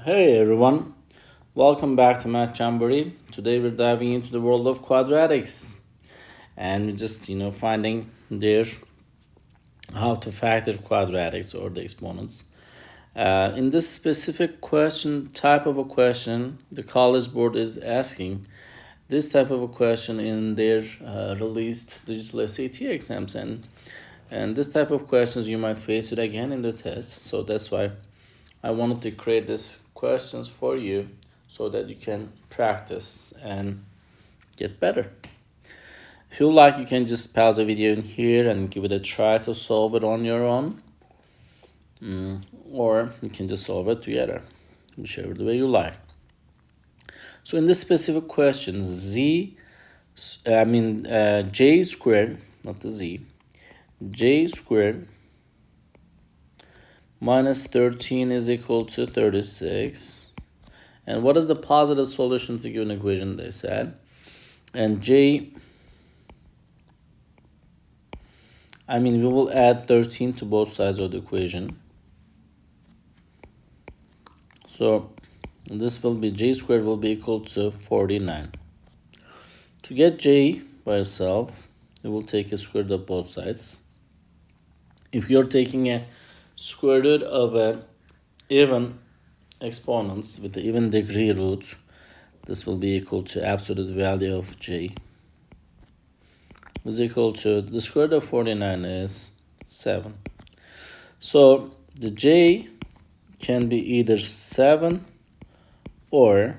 Hey everyone, welcome back to Math Jamboree. Today we're diving into the world of quadratics and we're just finding there how to factor quadratics or the exponents. In this specific type of a question, the College Board is asking this type of a question in their released digital SAT exams, and this type of questions you might face it again in the test. So that's why I wanted to create these questions for you so that you can practice and get better. If you like, you can just pause the video in here and give it a try to solve it on your own. Or you can just solve it together, whichever the way you like. So in this specific question, j squared, not the z, j squared minus 13 is equal to 36. And what is the positive solution to given equation, they said. And we will add 13 to both sides of the equation. So this will be j squared will be equal to 49. To get j by itself, we will take a square root of both sides. If you're taking a square root of a even exponents with the even degree root, this will be equal to absolute value of j is equal to the square root of 49 is 7. So the j can be either 7 or,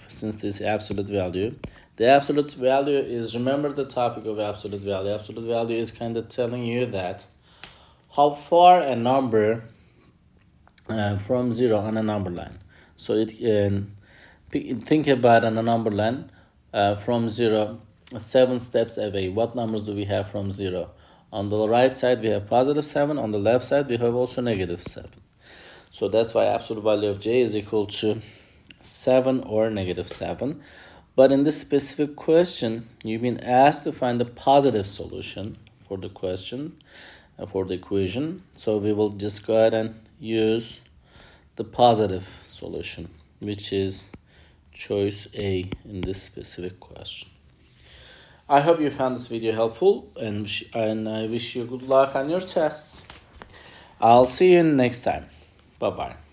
since this is absolute value, the absolute value is, remember the topic of absolute value. Absolute value is kind of telling you that how far a number from 0 on a number line. So it think about on a number line from 0, 7 steps away. What numbers do we have from 0? On the right side we have positive 7. On the left side we have also negative 7. So that's why absolute value of j is equal to 7 or negative 7. But in this specific question, you've been asked to find the positive solution for the question, for the equation. So we will just go ahead and use the positive solution, which is choice A in this specific question. I hope you found this video helpful, and I wish you good luck on your tests. I'll see you next time. Bye-bye.